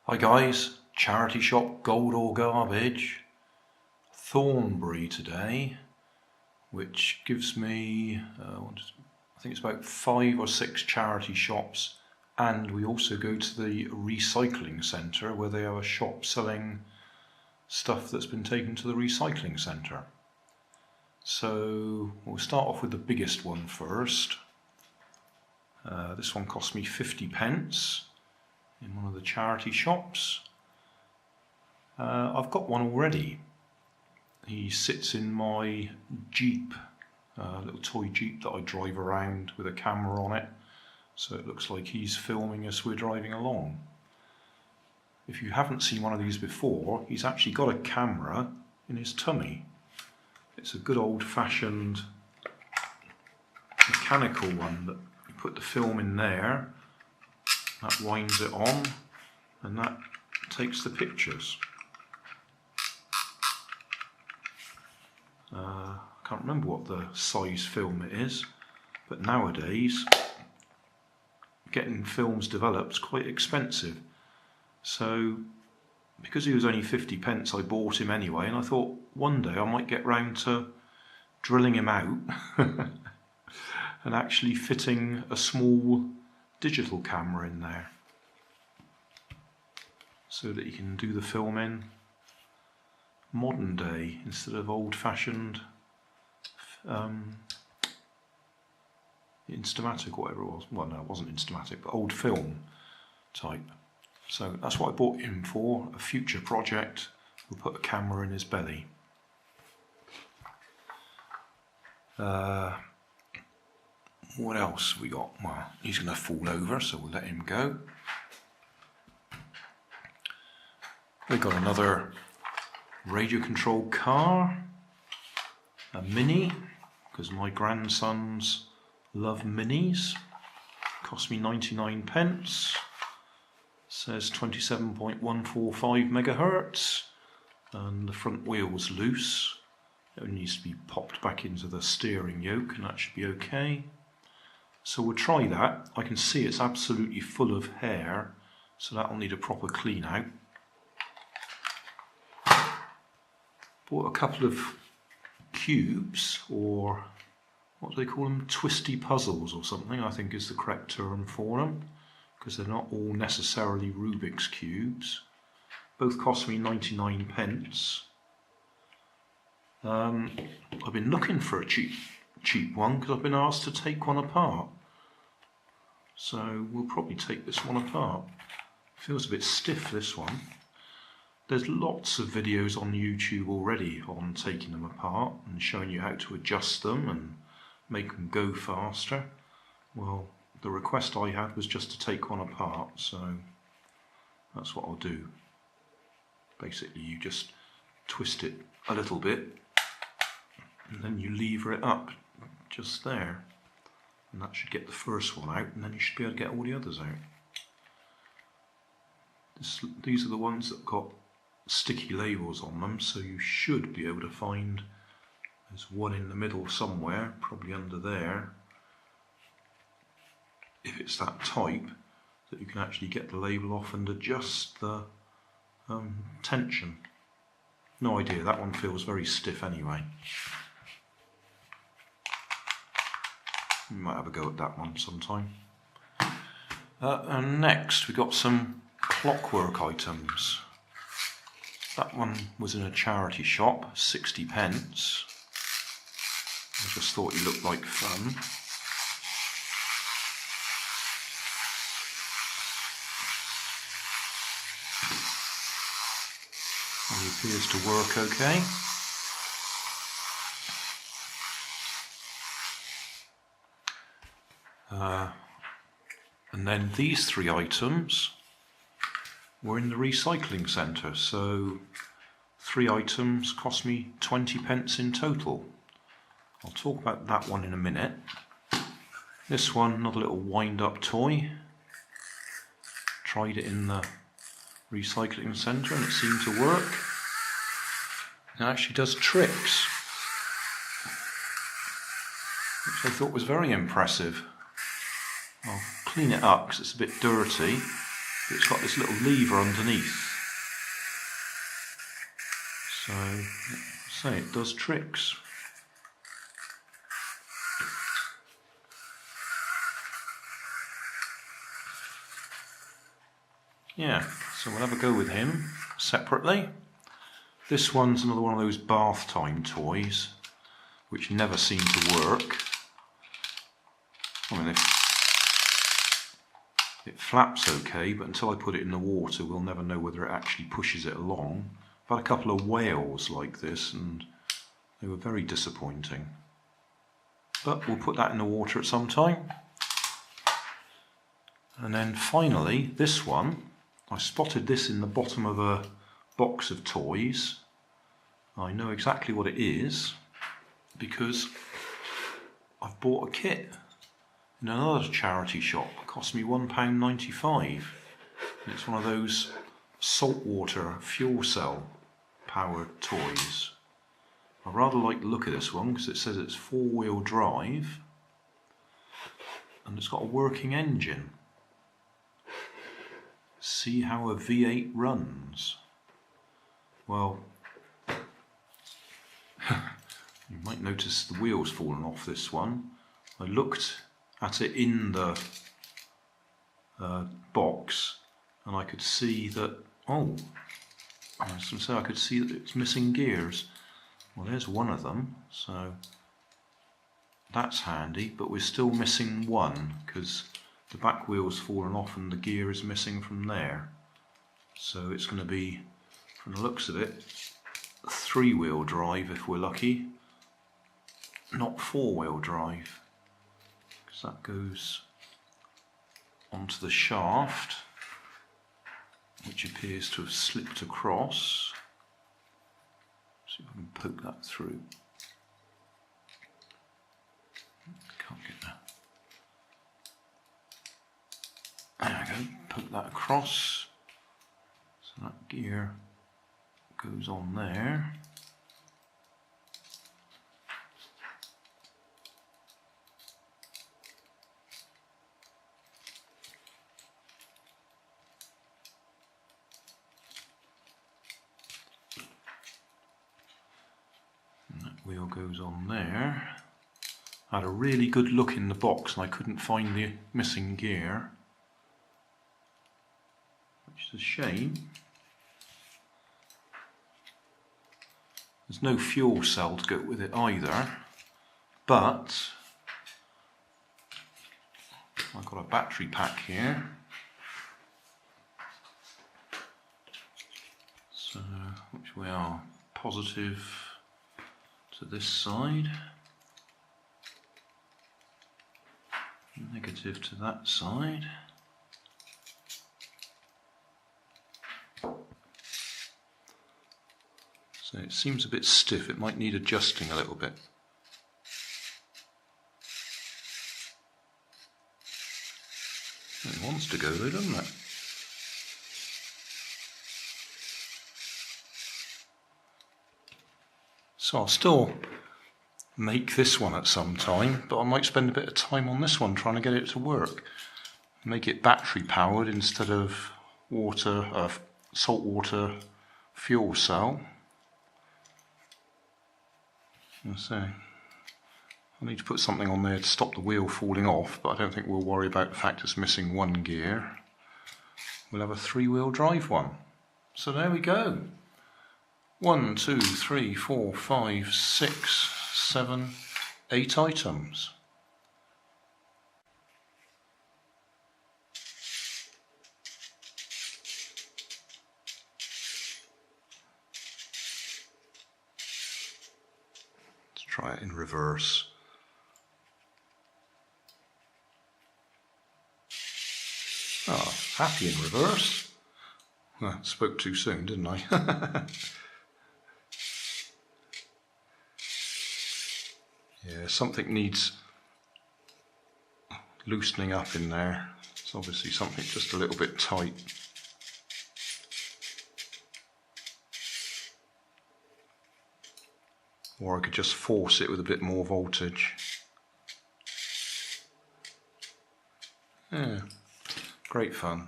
Hi guys, charity shop Gold or Garbage, Thornbury today, which gives me, I think it's about 5 or 6 charity shops, and we also go to the recycling centre where they have a shop selling stuff that's been taken to the recycling centre. So we'll start off with the biggest one first. This one cost me 50p. In one of the charity shops. I've got one already. He sits in my Jeep, little toy Jeep that I drive around with a camera on it, so it looks like he's filming as we're driving along. If you haven't seen one of these before, he's actually got a camera in his tummy. It's a good old-fashioned mechanical one that you put the film in there. That winds it on and that takes the pictures. I can't remember what the size film it is, but nowadays getting films developed is quite expensive. So because he was only 50p, I bought him anyway, and I thought one day I might get round to drilling him out and actually fitting a small digital camera in there so that you can do the filming modern day instead of old-fashioned Instamatic or whatever it was. Well, no, it wasn't Instamatic, but old film type. So that's what I bought him for. A future project, we'll put a camera in his belly. What else have we got? Well, he's going to fall over, so we'll let him go. We've got another radio controlled car, a Mini, because my grandsons love Minis. Cost me 99p. Says 27.145 megahertz, and the front wheel's loose. It needs to be popped back into the steering yoke, and that should be okay. So we'll try that. I can see it's absolutely full of hair, so that'll need a proper clean out. Bought a couple of cubes, or what do they call them? Twisty Puzzles or something, I think is the correct term for them, because they're not all necessarily Rubik's cubes. Both cost me 99p. I've been looking for a cheap one because I've been asked to take one apart, so we'll probably take this one apart. Feels a bit stiff, this one. There's lots of videos on YouTube already on taking them apart and showing you how to adjust them and make them go faster. Well, the request I had was just to take one apart, so that's what I'll do. Basically you just twist it a little bit and then you lever it up just there, and that should get the first one out, and then you should be able to get all the others out. These are the ones that got sticky labels on them, so you should be able to find, there's one in the middle somewhere, probably under there, if it's that type, that you can actually get the label off and adjust the tension. No idea, that one feels very stiff anyway. We might have a go at that one sometime. And next we got some clockwork items. That one was in a charity shop, 60p. I just thought he looked like fun. And he appears to work okay. And then these 3 items were in the recycling centre, so 3 items cost me 20p in total. I'll talk about that one in a minute. This one, another little wind-up toy. Tried it in the recycling centre and it seemed to work. It actually does tricks, which I thought was very impressive. I'll clean it up because it's a bit dirty, It's got this little lever underneath. So, say it does tricks. Yeah, so we'll have a go with him separately. This one's another one of those bath time toys which never seem to work. I mean, it flaps okay, but until I put it in the water we'll never know whether it actually pushes it along. I've had a couple of whales like this and they were very disappointing. But we'll put that in the water at some time. And then finally, this one, I spotted this in the bottom of a box of toys. I know exactly what it is because I've bought a kit in another charity shop. It cost me £1.95. It's one of those saltwater fuel cell powered toys. I rather like the look of this one because it says it's 4-wheel drive and it's got a working engine. See how a V8 runs. Well, you might notice the wheels falling off this one. I looked at it in the box and I could see that, oh, I was going to say I could see that it's missing gears. Well, there's one of them, so that's handy, but we're still missing one because the back wheel's fallen off and the gear is missing from there. So it's going to be, from the looks of it, a 3-wheel drive if we're lucky, not 4-wheel drive, because that goes onto the shaft, which appears to have slipped across. See if I can poke that through. Can't get that. There we go, poke that across. So that gear goes on there. Wheel goes on there. I had a really good look in the box and I couldn't find the missing gear, which is a shame. There's no fuel cell to go with it either, but I've got a battery pack here. So, which we are positive to this side, negative to that side. So it seems a bit stiff, it might need adjusting a little bit. It wants to go though, doesn't it? So I'll still make this one at some time, but I might spend a bit of time on this one trying to get it to work. Make it battery powered instead of saltwater fuel cell. So I need to put something on there to stop the wheel falling off, but I don't think we'll worry about the fact it's missing one gear. We'll have a 3-wheel drive one. So there we go. 1, 2, 3, 4, 5, 6, 7, 8 items. Let's try it in reverse. Ah, happy in reverse. Well, spoke too soon, didn't I? Yeah, something needs loosening up in there. It's obviously something just a little bit tight. Or I could just force it with a bit more voltage. Yeah, great fun.